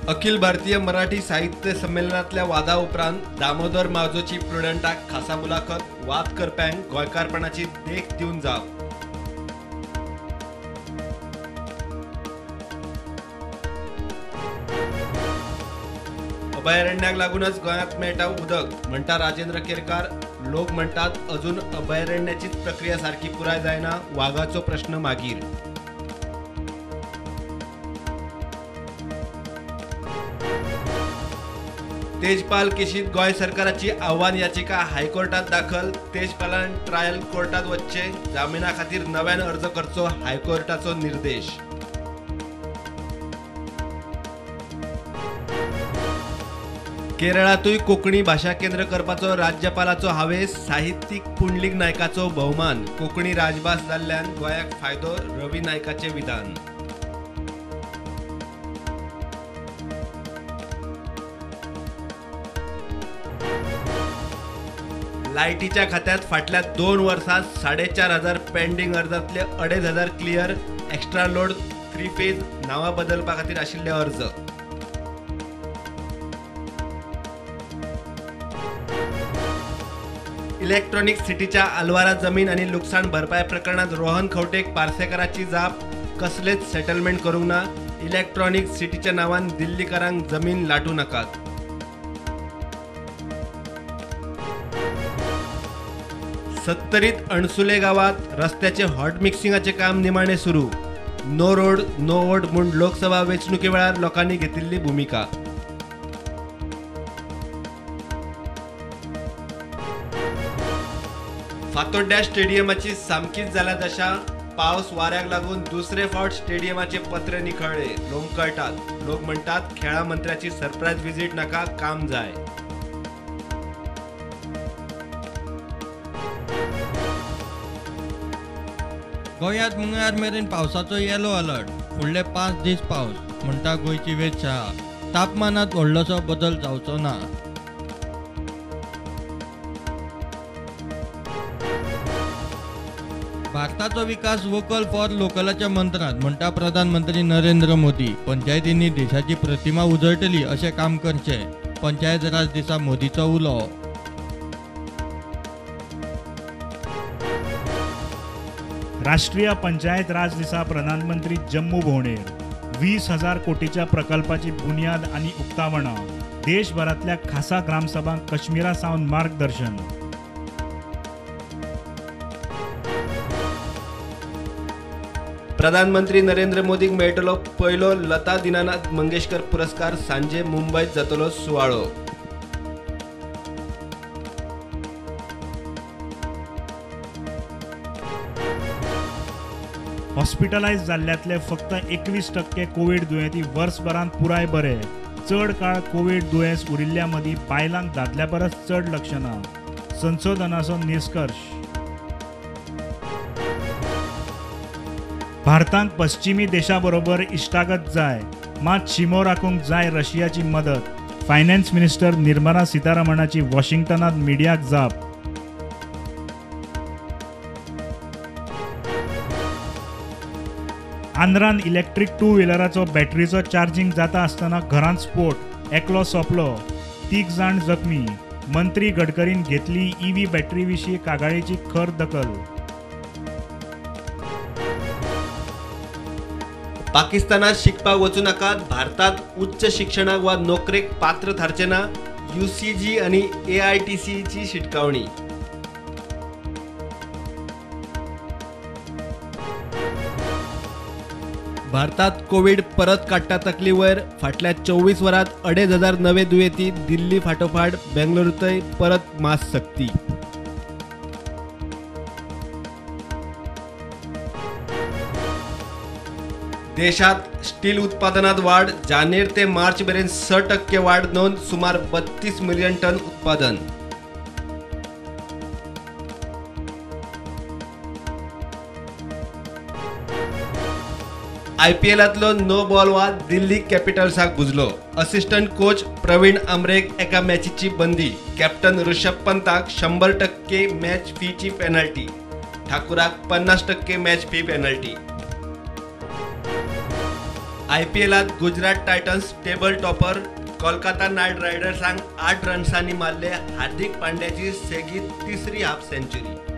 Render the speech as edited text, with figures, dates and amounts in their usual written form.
अखिल भारतीय मराठी साहित्य संमेलनातल्या वादा उपरांत दामोदर मावजोची प्रुडंटाक खासा मुलाखत वाद करप्यांक गोंयकारपणाची देख दिवन जाप। अभयारण्याक लागूनच गोंयात मेळटा उदक म्हणटा राजेंद्र केरकार। लोक म्हणटात अजून अभयारण्याचीच प्रक्रिया सारखी पुराय जायना, वाघाचो प्रश्न मागीर। तेजपाल केशीत गोंय सरकाराची आव्हान याचिका हायकोर्टात दाखल। तेजपालान ट्रायल कोर्टात वचचे, जामिना खातीर नव्यान अर्ज करचो, हायकोर्टाचो निर्देश। केरळातूय कोंकणी भाषा केंद्र करपाचो राज्यपालाचो हावेस। साहित्यीक पुंडलीक नायकाचो भोवमान, कोंकणी राजभास जाल्ल्यान गोंयाक फायदो, रवी नायकाचे विधान। लायटीच्या खात्यात फाटल्या 2 वर्सांत 4,500 पेंडिंग अर्जांतले 2,500 क्लियर। एक्स्ट्रा लोड 3 फेज नावां बदलपा खातीर आशिल्ले अर्ज। इलेक्ट्रॉनिक सिटीच्या आल्वारा जमीन आणि लुकसाण भरपाई प्रकरणात रोहन खंवटेक पार्सेकराची जाप, कसलेच सेटलमेंट करूंक ना। इलेक्ट्रॉनिक सिटीच्या नावान दिल्लीकारांक जमीन लाटू नाकात। सत्तरीत अणसुले गावात रस्त्याचे हॉट मिक्सिंगाचे काम निमाणे सुरू। नो रोड नो वोट म्हूण लोकसभा वेंचणुके वेळार लोकांनी घेतिल्ली भूमिका। फातोड्ड्या स्टेडियमाची सामकीच जाला दशा। पावस वाऱ्याक लागून दुसरे फावट स्टेडियमाचे पत्रे निखळ्ळे, लोंबकळटात। लोक म्हणटात खेळा मंत्र्याची सरप्राईज विजीट नाका, काम जाय। गोंयांत मंगळार मेरेन पावसाचो येलो अलर्ट। फुडले 5 दीस पावस म्हणटा गोंयची वेधशाळा। तापमानात व्हडलोसो बदल जावचो ना। भारताचो विकास वोकल फॉर लोकलाच्या मंत्रात म्हणटा प्रधानमंत्री नरेंद्र मोदी। पंचायतींनी देशाची प्रतिमा उजळटली अशें काम करचे, पंचायत राज दिसा मोदीचो उलो। राष्ट्रीय पंचायत राज दिसा प्रधानमंत्री जम्मू भोंवडेर। 20,000 कोटीच्या प्रकल्पाची बुनियाद आणि उक्तावण। देशभरातल्या खासा ग्रामसभांक काश्मीरा सावन मार्गदर्शन। प्रधानमंत्री नरेंद्र मोदीक मेळटलो पयलो लता दिनानाथ मंगेशकर पुरस्कार। सांजे मुंबईत जातलो सुवाळो। हॉस्पिटलायज जाल्ल्यातले फक्त 21% कोविड दुयेंती वर्सभरांत पुराय बरे। चड काळ कोविड दुयेंस उरिल्ल्या मदीं बायलांक दादल्या परस चड लक्षणां। संशोधनाचो निश्कर्श। भारतांक पश्चिमी देशाबरोबर इश्टागत जाय, मात शिमो राखूंक जाय रशियाची मदत। फायनान्स मिनिस्टर निर्मला सीतारामनाची वॉशिंग्टनात मिडियाक जाप। आंध्रान इलेक्ट्रीक 2 व्हिलराचो बॅटरीचो चार्जिंग जाता आसतना घरांत स्फोट, एकलो सोंपलो, 3 जाण जखमी। मंत्री गडकरीन घेतली ईव्ही बॅटरी विशीं कागाळीची खर दखल। पाकिस्तानात शिकपाक वचूं नाकात, भारतात उच्च शिक्षणाक वा नोकरेक पात्र थारचे ना। UCG आणि AITC ची शिटकावणी। भारतात कोविड परत काडटा तकली वयर। फाटल्या 24 वरांत 2,500 नवे दुयेंती। दिल्ली फाटोफाट बेंगलुरूतय परत मास सक्ती। देशात स्टील उत्पादनात वाढ। जानेर ते मार्च मेरेन 6% वाढ नोंद, सुमार 32 मिलियन टन उत्पादन। IPLातलो नो बॉल वाद दिल्ली कॅपिटल्साक बुजलो। असिस्टंट कोच प्रवीण आमरेक एका मॅचीची बंदी। कॅप्टन ऋषभ पंताक 100% मॅच फीची पेनल्टी। ठाकुराक 50% मॅच फी पेनल्टी। IPLात Gujarat Titans table topper. Kolkata Knight रायडर्सांक 8 रन्सांनी मारले हार्दिक पांड्याची सेगीत 3री हाफ सेंचुरी.